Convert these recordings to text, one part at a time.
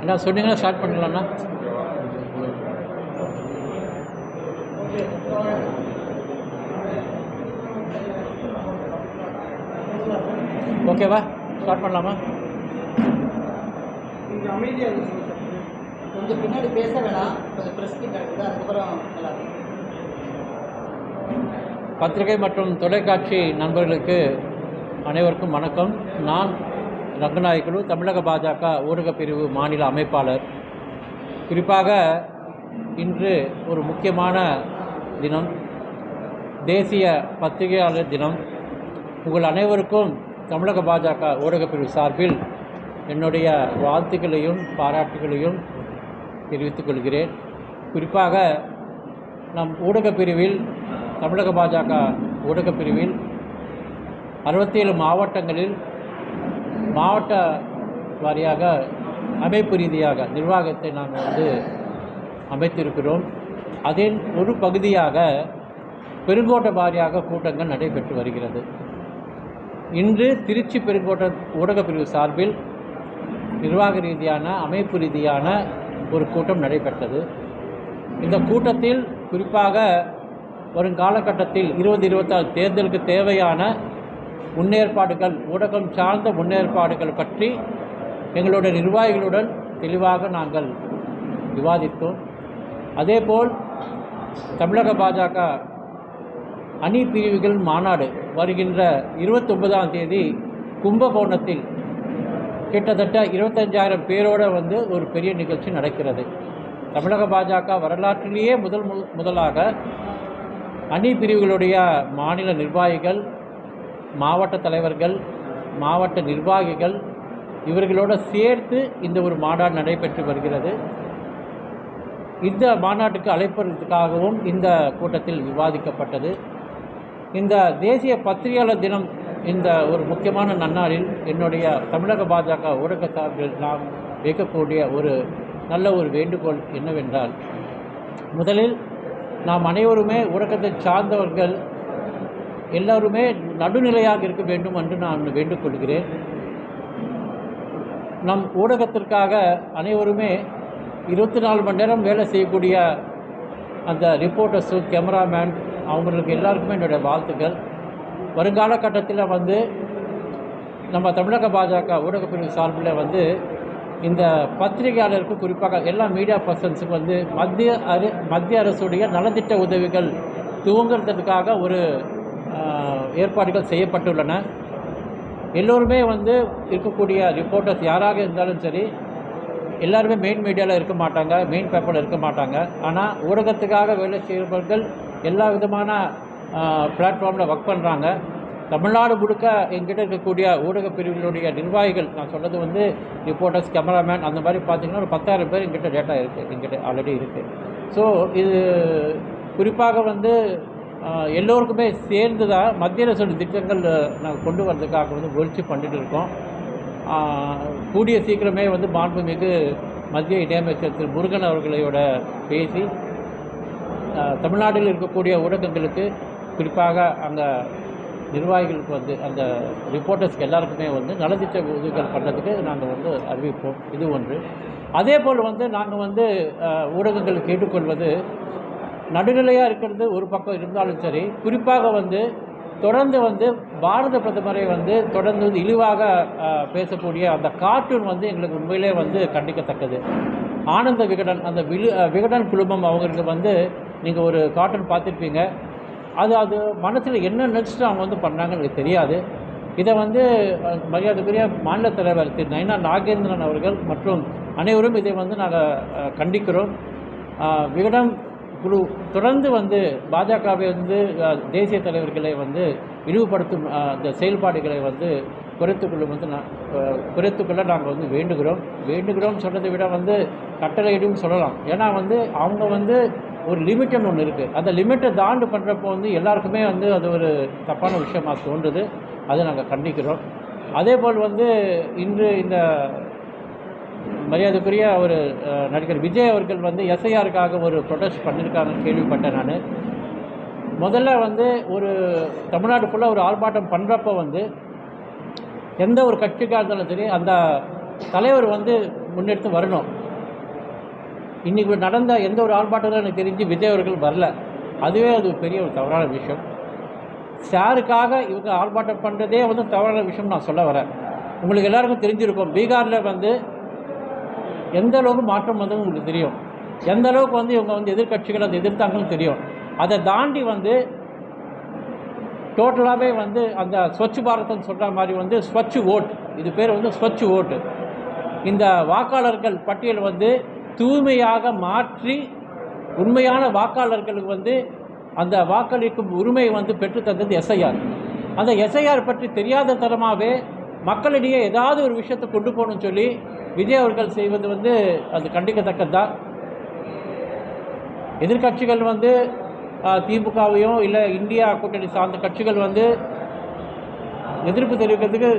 என்ன சொன்னீங்கன்னா ஸ்டார்ட் பண்ணலாம்ண்ணா. ஓகேவா, ஸ்டார்ட் பண்ணலாமா? கொஞ்சம் பின்னாடி பேச வேணாம், கொஞ்சம் ப்ரெஸ் கிட்ட இருக்குது, அதுக்கப்புறம் நல்லா இருக்கும். பத்திரிகை மற்றும் தொலைக்காட்சி நண்பர்களுக்கு அனைவருக்கும் வணக்கம். நான் ரங்கநாயக்குழு, தமிழக பாஜக ஊடகப் பிரிவு மாநில அமைப்பாளர். குறிப்பாக இன்று ஒரு முக்கியமான தினம், தேசிய பத்திரிகையாளர் தினம். உங்கள் அனைவருக்கும் தமிழக பாஜக ஊடகப் பிரிவு சார்பில் என்னுடைய வாழ்த்துக்களையும் பாராட்டுகளையும் தெரிவித்துக் கொள்கிறேன். குறிப்பாக நம் ஊடகப் பிரிவில், தமிழக பாஜக ஊடகப் பிரிவில் 67 மாவட்டங்களில் மாவட்ட வாரியாக அமைப்பு ரீதியாக நிர்வாகத்தை நாங்கள் அமைத்திருக்கிறோம். அதன் ஒரு பகுதியாக பெருங்கோட்ட வாரியாக கூட்டங்கள் நடைபெற்று வருகிறது. இன்று திருச்சி பெருங்கோட்ட ஊடகப் பிரிவு சார்பில் நிர்வாக ரீதியான அமைப்பு ரீதியான ஒரு கூட்டம் நடைபெற்றது. இந்த கூட்டத்தில் குறிப்பாக வரும் காலகட்டத்தில் 2026 தேர்தலுக்கு தேவையான முன்னேற்பாடுகள், ஊடகம் சார்ந்த முன்னேற்பாடுகள் பற்றி எங்களுடைய நிர்வாகிகளுடன் தெளிவாக நாங்கள் விவாதித்தோம். அதேபோல் தமிழக பாஜக அணி பிரிவுகள் மாநாடு வருகின்ற 29ஆம் தேதி கும்பகோணத்தில் கிட்டத்தட்ட 25,000 பேரோடு ஒரு பெரிய நிகழ்ச்சி நடக்கிறது. தமிழக பாஜக வரலாற்றிலேயே முதலாக அணி பிரிவுகளுடைய மாநில நிர்வாகிகள், மாவட்ட தலைவர்கள், மாவட்ட நிர்வாகிகள் இவர்களோடு சேர்த்து இந்த ஒரு மாநாடு நடைபெற்று வருகிறது. இந்த மாநாட்டுக்கு அழைப்பதற்காகவும் இந்த கூட்டத்தில் விவாதிக்கப்பட்டது. இந்த தேசிய பத்திரிகையாளர் தினம், இந்த ஒரு முக்கியமான நன்னாளில் என்னுடைய தமிழக பாஜக ஊடக சார்பில் நாம் வைக்கக்கூடிய ஒரு நல்ல ஒரு வேண்டுகோள் என்னவென்றால், முதலில் நாம் அனைவருமே ஊடகத்தை சார்ந்தவர்கள் எல்லோருமே நடுநிலையாக இருக்க வேண்டும் என்று நான் வேண்டுகொள்கிறேன். நம் ஊடகத்திற்காக அனைவருமே 24 மணி நேரம் வேலை செய்யக்கூடிய அந்த ரிப்போர்ட்டர்ஸு, கேமராமேன், அவங்களுக்கு எல்லாருக்குமே என்னுடைய வாழ்த்துக்கள். வருங்கால கட்டத்தில் நம்ம தமிழக பாஜக ஊடகப் பிரிவு சார்பில் இந்த பத்திரிகையாளருக்கு, குறிப்பாக எல்லா மீடியா பர்சன்ஸுக்கு மத்திய அரசுடைய நலத்திட்ட உதவிகள் துவங்குறதுக்காக ஒரு ஏற்பாடுகள் செய்யப்பட்டுள்ளன. எல்லோருமே இருக்கக்கூடிய ரிப்போர்ட்டர்ஸ் யாராக இருந்தாலும் சரி, எல்லாருமே மெயின் மீடியாவில் இருக்க மாட்டாங்க, மெயின் பேப்பரில் இருக்க மாட்டாங்க. ஆனால் ஊடகத்துக்காக வேலை செய்கிறவர்கள் எல்லா விதமான பிளாட்ஃபார்மில் ஒர்க் பண்ணுறாங்க. தமிழ்நாடு முழுக்க எங்கிட்ட இருக்கக்கூடிய ஊடகப் பிரிவுகளுடைய நிர்வாகிகள், நான் சொல்கிறது ரிப்போர்ட்டர்ஸ், கேமராமேன், அந்த மாதிரி பார்த்திங்கன்னா ஒரு 10,000 பேர் எங்கிட்ட டேட்டா இருக்குது, எங்கிட்ட ஆல்ரெடி இருக்குது. ஸோ இது குறிப்பாக எல்லோருக்குமே சேர்ந்து தான் மத்திய அரசு திட்டங்கள் நாங்கள் கொண்டு வரதுக்காக முயற்சி பண்ணிட்டு இருக்கோம். கூடிய சீக்கிரமே மாண்புமிகு மத்திய இணையமைச்சர் திரு முருகன் அவர்களோட பேசி தமிழ்நாட்டில் இருக்கக்கூடிய ஊடகங்களுக்கு, குறிப்பாக அங்கே நிர்வாகிகளுக்கு அந்த ரிப்போர்ட்டர்ஸ்க்கு எல்லாருக்குமே நலத்திட்ட உதவிகள் பண்ணுறதுக்கு நாங்கள் அறிவிப்போம். இது ஒன்று. அதே போல் நாங்கள் ஊடகங்கள் கேட்டுக்கொள்வது, நடுநிலையாக இருக்கிறது ஒரு பக்கம் இருந்தாலும் சரி, குறிப்பாக தொடர்ந்து பாரத பிரதமரை தொடர்ந்து இழிவாக பேசக்கூடிய அந்த கார்ட்டூன் எங்களுக்கு உண்மையிலே கண்டிக்கத்தக்கது. ஆனந்த விகடன், அந்த விகடன் குழுமம் அவங்களுக்கு நீங்கள் ஒரு கார்ட்டூன் பார்த்துருப்பீங்க. அது மனசில் என்ன நினச்சிட்டு அவங்க பண்ணாங்கன்னு எனக்கு தெரியாது. இதை மரியாதைக்குரிய மாநில தலைவர் திரு நயினா நாகேந்திரன் அவர்கள் மற்றும் அனைவரும் இதை நாங்கள் கண்டிக்கிறோம். விகடன் குழு தொடர்ந்து பாஜகவை தேசிய தலைவர்களை இழிவுபடுத்தும் அந்த செயல்பாடுகளை குறைத்துக்கொள்ள நாங்கள் வேண்டுகிறோம் சொன்னதை விட கட்டளையிடும் சொல்லலாம். ஏன்னா அவங்க ஒரு லிமிட்னு ஒன்று இருக்குது. அந்த லிமிட்டை தாண்டு பண்ணுறப்போ எல்லாருக்குமே அது ஒரு தப்பான விஷயமாக தோன்றுது. அதை நாங்கள் கண்டிக்கிறோம். அதே போல் இன்று இந்த மரியாதைக்குரிய ஒரு நடிகர் விஜய் அவர்கள் எஸ்ஐஆருக்காக ஒரு ப்ரொடெஸ்ட் பண்ணியிருக்காங்கன்னு கேள்விப்பட்டேன். நான் முதல்ல ஒரு தமிழ்நாடு ஃபுல்லாக ஒரு ஆர்ப்பாட்டம் பண்ணுறப்போ எந்த ஒரு கட்சிக்காக இருந்தாலும் சரி, அந்த தலைவர் முன்னெடுத்து வரணும். இன்றைக்கி நடந்த எந்த ஒரு ஆர்ப்பாட்டத்திலும் எனக்கு தெரிஞ்சு விஜய் அவர்கள் வரல. அதுவே அது பெரிய ஒரு தவறான விஷயம். சாருக்காக இவங்க ஆர்ப்பாட்டம் பண்ணுறதே வந்து தவறான விஷயம் நான் சொல்ல வரேன். உங்களுக்கு எல்லாருக்கும் தெரிஞ்சிருக்கும், பீகாரில் வந்து எந்த அளவுக்கு மாற்றம் வந்தது உங்களுக்கு தெரியும். எந்த அளவுக்கு வந்து இவங்க வந்து எதிர்கட்சிகள் அதை எதிர்த்தாங்கன்னு தெரியும். அதை தாண்டி வந்து டோட்டலாகவே வந்து அந்த ஸ்வச் பாரத்னு சொல்கிற மாதிரி வந்து ஸ்வச் ஓட், இது பேர் வந்து ஸ்வச் ஓட்டு. இந்த வாக்காளர்கள் பட்டியல் வந்து தூய்மையாக மாற்றி உண்மையான வாக்காளர்களுக்கு வந்து அந்த வாக்களிக்கும் உரிமை வந்து பெற்றுத்தந்தது எஸ்ஐஆர். அந்த எஸ்ஐஆர் பற்றி தெரியாத தரமாகவே மக்களிடையே ஏதாவது ஒரு விஷயத்தை கொண்டு போகணும்னு சொல்லி விஜய் அவர்கள் செய்வது வந்து அது கண்டிக்கத்தக்கது தான். எதிர்கட்சிகள் வந்து திமுகவையும் இல்லை இந்தியா கூட்டணி சார்ந்த கட்சிகள் வந்து எதிர்ப்பு தெரிவிக்கிறதுக்கு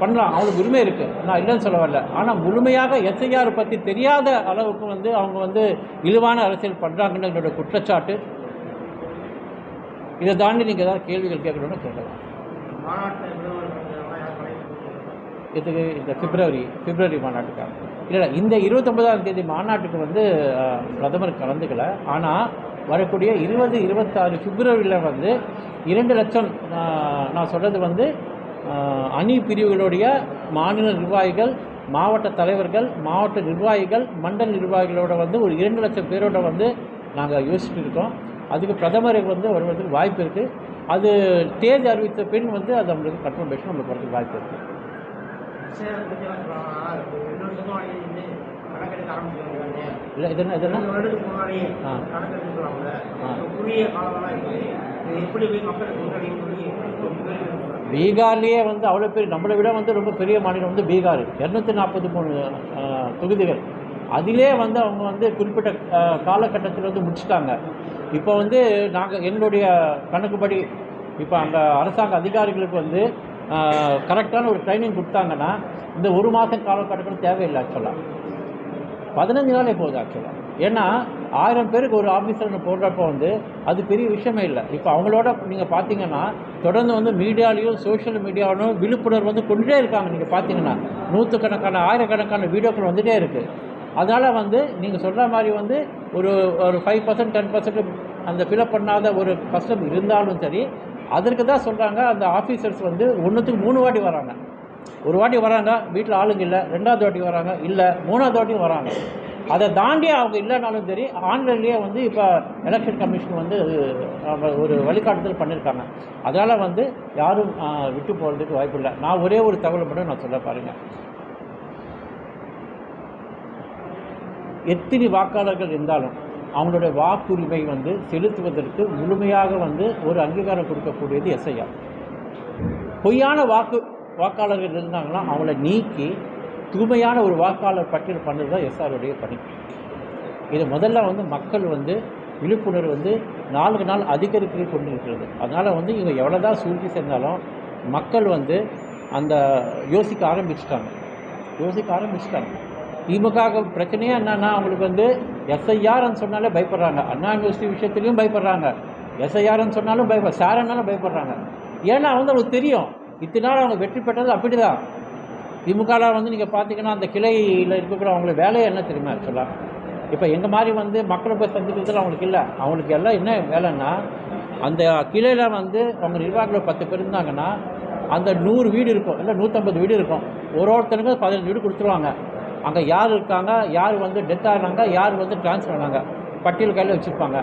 பண்ணலாம், அவங்களுக்கு உரிமை இருக்குது, நான் இல்லைன்னு சொல்ல வரல. ஆனால் முழுமையாக எஸ்ஐஆர் பற்றி தெரியாத அளவுக்கு வந்து அவங்க வந்து இழிவான அரசியல் பண்ணுறாங்கன்னு என்னோட குற்றச்சாட்டு. இதை தாண்டி நீங்கள் ஏதாவது கேள்விகள் கேட்கணும்னு கேட்கலாம். இதுக்கு இந்த பிப்ரவரி மாநாட்டுக்காக இல்லை, இந்த 29ஆம் தேதி மாநாட்டுக்கு வந்து பிரதமர் கலந்துக்கல. ஆனால் வரக்கூடிய 20-26 பிப்ரவரியில் வந்து 2 லட்சம் நான் சொல்கிறது வந்து அணி பிரிவுகளுடைய மாநில நிர்வாகிகள், மாவட்ட தலைவர்கள், மாவட்ட நிர்வாகிகள், மண்டல நிர்வாகிகளோட வந்து ஒரு 2 லட்சம் பேரோட வந்து நாங்கள் யோசிச்சுட்டு இருக்கோம். அதுக்கு பிரதமருக்கு வந்து வருவதற்கு வாய்ப்பு இருக்குது. அது தேதி அறிவித்த பின் வந்து அது நம்மளுக்கு கன்ஃபர்மேஷன் நம்மளுக்கு வரதுக்கு வாய்ப்பு இருக்குது. இல்லை இதெல்லாம் பீகார்லேயே வந்து அவ்வளோ பெரிய, நம்மளை விட வந்து ரொம்ப பெரிய மாநிலம் வந்து பீகார். 243 தொகுதிகள். அதிலே வந்து அவங்க வந்து குறிப்பிட்ட காலகட்டத்தில் வந்து முடிச்சுட்டாங்க. இப்போ வந்து எங்களுடைய கணக்குப்படி இப்போ அங்கே அரசாங்க அதிகாரிகளுக்கு வந்து கரெக்டான ஒரு ட்ரைனிங் கொடுத்தாங்கன்னா இந்த 1 மாதம் காலகட்டத்தில் தேவையில்லை. ஆக்சுவலாக 15 நாளே போகுது ஆக்சுவலாக. ஏன்னா 1000 பேருக்கு ஒரு ஆஃபீஸர்னு போடுறப்போ வந்து அது பெரிய விஷயமே இல்லை. இப்போ அவங்களோட நீங்கள் பார்த்தீங்கன்னா தொடர்ந்து வந்து மீடியாலையும் சோஷியல் மீடியாவிலும் விழிப்புணர்வு வந்து கொண்டுட்டே இருக்காங்க. நீங்கள் பார்த்தீங்கன்னா நூற்றுக்கணக்கான ஆயிரக்கணக்கான வீடியோக்கள் வந்துகிட்டே இருக்குது. அதனால் வந்து நீங்கள் சொல்கிற மாதிரி வந்து ஒரு 5% 10% அந்த ஃபில்அப் பண்ணாத ஒரு கஷ்டம் இருந்தாலும் சரி, அதற்கு தான் சொல்கிறாங்க அந்த ஆஃபீஸர்ஸ் வந்து 1த்துக்கு 3 வாட்டி வராங்க. ஒரு வாட்டி வராங்க, வீட்டில் ஆளுங்க இல்லை. 2வது வாட்டி வராங்க, இல்லை. 3வது வாட்டியும் வராங்க. அதை தாண்டி அவங்க இல்லைனாலும் சரி, ஆன்லைன்லேயே வந்து இப்போ எலெக்ஷன் கமிஷன் வந்து ஒரு வழிகாட்டுதல் பண்ணியிருக்காங்க. அதனால் வந்து யாரும் விட்டு போகிறதுக்கு வாய்ப்பு இல்லை. நான் ஒரே ஒரு தகவல் மட்டும் நான் சொல்ல பாருங்கள். எத்தனை வாக்காளர்கள் இருந்தாலும் அவங்களுடைய வாக்குரிமை வந்து செலுத்துவதற்கு முழுமையாக வந்து ஒரு அங்கீகாரம் கொடுக்கக்கூடியது எஸ்ஐஆர். பொய்யான வாக்காளர்கள் இருந்தாங்கன்னா அவங்கள நீக்கி தூய்மையான ஒரு வாக்காளர் பட்டியல் பண்ணுறது தான் எஸ்ஆருடைய பணி. இது முதல்ல வந்து மக்கள் வந்து விழிப்புணர்வு வந்து நாளுக்கு நாள் அதிகரித்து கொண்டிருக்கிறது. அதனால் வந்து இவங்க எவ்வளோ தான் சூழ்ச்சி செஞ்சாலும் மக்கள் வந்து அந்த யோசிக்க ஆரம்பிச்சிட்டாங்க. திமுக பிரச்சனையே என்னன்னா அவங்களுக்கு வந்து எஸ்ஐஆர்ன்னு சொன்னாலே பயப்படுறாங்க. அண்ணா யூனிவர்சிட்டி விஷயத்துலையும் பயப்படுறாங்க, எஸ்ஐஆர்ன்னு சொன்னாலும் சாரன்னாலும் பயப்படுறாங்க. ஏன்னா அவங்களுக்கு தெரியும் இத்தனை நாள் அவங்க வெற்றி பெற்றது அப்படி தான். திமுகவில் வந்து நீங்கள் பார்த்தீங்கன்னா அந்த கிளையில் இருக்கக்கூடிய அவங்களுக்கு வேலையை என்ன தெரியுமா ஆக்சுவலாக? இப்போ எங்கள் மாதிரி வந்து மக்களை போய் சந்திக்கிறதுல அவங்களுக்கு இல்லை. அவங்களுக்கு எல்லாம் என்ன வேலைன்னா அந்த கிளையில் வந்து அவங்க நிர்வாகிகள் 10 பேர் இருந்தாங்கன்னா அந்த 100 வீடு இருக்கும், இல்லை 150 வீடு இருக்கும். ஒருத்தருக்கு 15 வீடு கொடுத்துருவாங்க. அங்கே யார் இருக்காங்க, யார் வந்து டெத் ஆனாங்க, யார் வந்து ட்ரான்ஸ்ஃபர் ஆனாங்க, பட்டியல் கையில் வச்சுருப்பாங்க.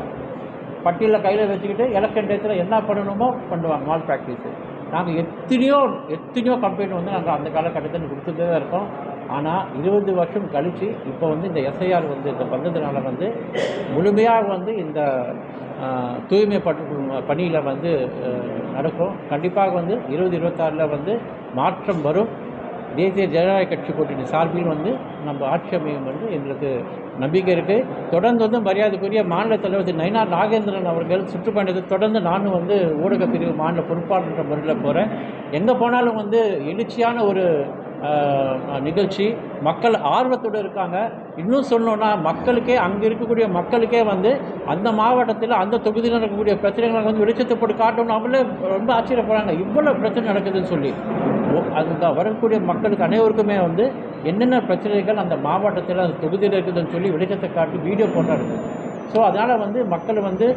பட்டியலில் கையில் வச்சுக்கிட்டு எலெக்ஷன் டேத்தில் என்ன பண்ணணுமோ பண்ணுவாங்க. Mall practice. நாங்கள் எத்தனையோ கம்ப்ளைண்ட் வந்து நாங்கள் அந்த காலகட்டத்தில் கொடுத்துட்டே தான் இருக்கோம். ஆனால் 20 வருஷம் கழித்து இப்போ வந்து இந்த எஸ்ஐஆர் வந்து இந்த வந்ததுனால வந்து முழுமையாக வந்து இந்த தூய்மை பணியில் வந்து நடக்கும். கண்டிப்பாக வந்து 2026 வந்து மாற்றம் வரும். தேசிய ஜனநாயக கட்சி கூட்டணி சார்பில் வந்து நம்ம ஆட்சி அமையும் வந்து எங்களுக்கு நம்பிக்கை இருக்குது. தொடர்ந்து வந்து மரியாதைக்குரிய மாநில தலைவர் திரு நயினார் நாகேந்திரன் அவர்கள் சுற்றுப்பயணத்தை தொடர்ந்து நானும் வந்து ஊடக பிரிவு மாநில பொறுப்பாளர் முறையில் போகிறேன். எங்கே போனாலும் வந்து எழுச்சியான ஒரு நிகழ்ச்சி, மக்கள் ஆர்வத்தோடு இருக்காங்க. இன்னும் சொல்லணுன்னா மக்களுக்கே அங்கே இருக்கக்கூடிய மக்களுக்கே வந்து அந்த மாவட்டத்தில் அந்த தொகுதியில் இருக்கக்கூடிய பிரச்சனைகளை வந்து வெளிச்சத்தை போட்டு காட்டணும்னு அவங்களே ரொம்ப ஆச்சரியப்படுறாங்க. இவ்வளோ பிரச்சனை நடக்குதுன்னு சொல்லி அந்த வரக்கூடிய மக்களுக்கு அனைவருக்குமே வந்து என்னென்ன பிரச்சனைகள் அந்த மாவட்டத்தில் அந்த தொகுதியில் இருக்குதுன்னு சொல்லி வெளிச்சத்தை காட்டி வீடியோ போட்டா இருக்குது. ஸோ அதனால் வந்து மக்கள் வந்து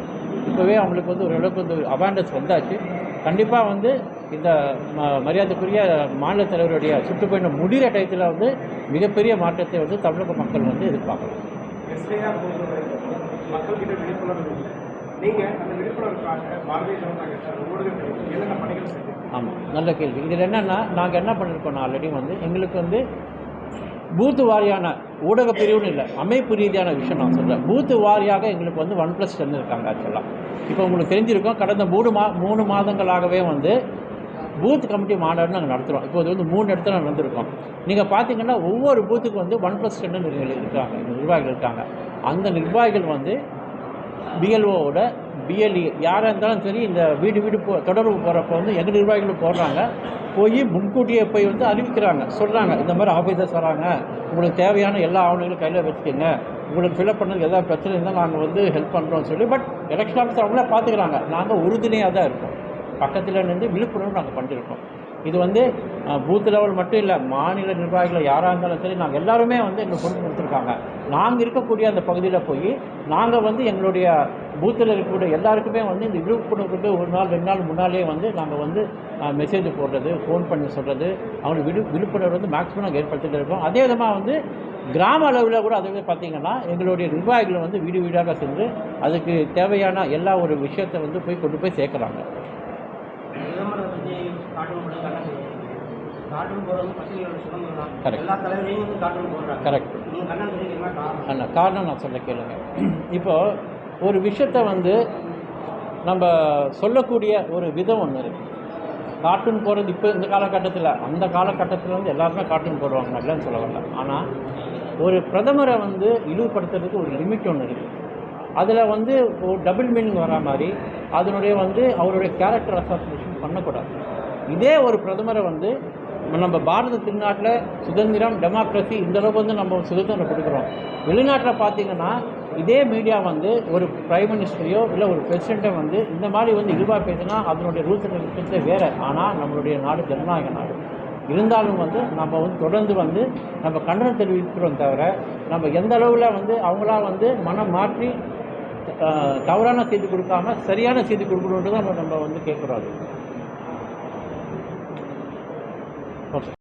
இப்போவே அவங்களுக்கு வந்து ஓரளவுக்கு வந்து அவேர்னஸ் வந்தாச்சு. கண்டிப்பாக வந்து இந்த மரியாதைக்குரிய மாநில தலைவருடைய சுற்றுப்பயணம் முடிகிற டயத்தில் வந்து மிகப்பெரிய மாற்றத்தை வந்து தமிழக மக்கள் வந்து எதிர்பார்க்கலாம். மக்கள்கிட்ட விழிப்புணர்வு இல்லை. நீங்கள் அந்த விழிப்புணர்வுக்காக பாரதிய ஜனதா கட்சி ஊடகத்தில் என்னென்ன பணிகள் செய்யுங்க? ஆமாம், நல்ல கேள்வி. இதில் என்னென்னா, நாங்கள் என்ன பண்ணியிருக்கோம், ஆல்ரெடி வந்து எங்களுக்கு வந்து பூத்து வாரியான ஊடக பிரிவுன்னு இல்லை, அமைப்பு ரீதியான விஷயம் நான் சொல்கிறேன். பூத்து வாரியாக எங்களுக்கு வந்து 1+10 இருக்காங்க. ஆக்சுவலாக இப்போ உங்களுக்கு தெரிஞ்சிருக்கோம், கடந்த 3 மாதங்களாகவே வந்து பூத் கமிட்டி மாநாடு நாங்கள் நடத்துகிறோம். இப்போ இது வந்து 3 இடத்துல நடந்திருக்கோம். நீங்கள் பார்த்தீங்கன்னா ஒவ்வொரு பூத்துக்கும் வந்து 1+10 இருக்காங்க, நிர்வாகிகள் இருக்காங்க. அந்த நிர்வாகிகள் வந்து பிஎல்ஓவோட பிஎல்இ யாராக இருந்தாலும் சரி, இந்த வீடு தொடர்பு போகிறப்போ வந்து எங்கள் நிர்வாகிகள் போடுறாங்க, போய் முன்கூட்டியே போய் வந்து அறிவிக்கிறாங்க, சொல்கிறாங்க இந்த மாதிரி ஆஃபீஸர்ஸ் வராங்க, உங்களுக்கு தேவையான எல்லா ஆவணங்களும் கையில் வச்சுக்கோங்க, உங்களுக்கு ஃபில்அப் பண்ணதுக்கு எதாவது பிரச்சனை இருந்தால் நாங்கள் வந்து ஹெல்ப் பண்ணுறோம்னு சொல்லி. பட் எலெக்ஷன் ஆஃபீஸர் அவங்களே பார்த்துக்கிறாங்க. நாங்கள் உறுதுணையாக தான் இருக்கோம், பக்கத்தில் இருந்து விழிப்புணர்வு நாங்கள் பண்ணியிருக்கோம். இது வந்து பூத் லெவல் மட்டும் இல்லை, மாநில நிர்வாகிகள் யாராக இருந்தாலும் சரி, நாங்கள் எல்லாருமே வந்து எங்களுக்கு பொறுப்பு கொடுத்துருக்காங்க. நாங்கள் இருக்கக்கூடிய அந்த பகுதியில் போய் நாங்கள் வந்து எங்களுடைய பூத்தில் இருக்கக்கூடிய எல்லாருக்குமே வந்து இந்த விழிப்புணர்வுக்கு 1 நாள் 2 நாள் முன்னாலே வந்து நாங்கள் வந்து மெசேஜ் போடுறது, ஃபோன் பண்ணி சொல்கிறது, அவங்களுக்கு விழிப்புணர்வு வந்து மேக்ஸிமம் நாங்கள் ஏற்படுத்திட்டு இருக்கோம். அதே விதமாக வந்து கிராம அளவில் கூட அதுவே பார்த்திங்கன்னா எங்களுடைய நிர்வாகிகளை வந்து வீடு வீடாக சென்று அதுக்கு தேவையான எல்லா ஒரு விஷயத்தை வந்து கொண்டு போய் சேர்க்குறாங்க. கரெக்ட். காரணம் நான் சொல்ல கேளுங்க. இப்போது ஒரு விஷயத்தை வந்து நம்ம சொல்லக்கூடிய ஒரு விதம் ஒன்று இருக்குது. கார்ட்டூன் போடுறது இப்போ இந்த காலகட்டத்தில், அந்த காலகட்டத்தில் வந்து எல்லாருமே கார்ட்டூன் போடுவாங்க, நல்லன்னு சொல்ல வரல. ஆனால் ஒரு பிரதமரை வந்து இழிவுபடுத்துறதுக்கு ஒரு லிமிட் ஒன்று இருக்குது. அதில் வந்து ஒரு டபுள் மீனிங் வர மாதிரி அதனுடைய வந்து அவருடைய கேரக்டர் அசாசினேஷன் பண்ணக்கூடாது. இதே ஒரு பிரதமரை வந்து நம்ம பாரத திருநாட்டில் சுதந்திரம், டெமோக்ரஸி, இந்தளவுக்கு வந்து நம்ம சுதந்திரம் கொடுக்குறோம். வெளிநாட்டில் பார்த்திங்கன்னா இதே மீடியா வந்து ஒரு பிரைம் மினிஸ்டரையோ இல்லை ஒரு பிரசிடெண்ட்டை வந்து இந்த மாதிரி வந்து இழிவாக பேசினா அதனுடைய ரூல்ஸ் அண்ட் ரெகுலேஷன்ஸே வேறு. ஆனால் நம்மளுடைய நாடு ஜனநாயக நாடு. இருந்தாலும் வந்து நம்ம வந்து தொடர்ந்து வந்து நம்ம கண்டனம் தெரிவிக்கிறோம் தவிர, நம்ம எந்த அளவில் வந்து அவங்களா வந்து மனம் மாற்றி தவறான செய்தி கொடுக்காம சரியான செய்தி கொடுக்கணுன்றது தான் நம்ம வந்து கேட்குறோம். அது ஓகே.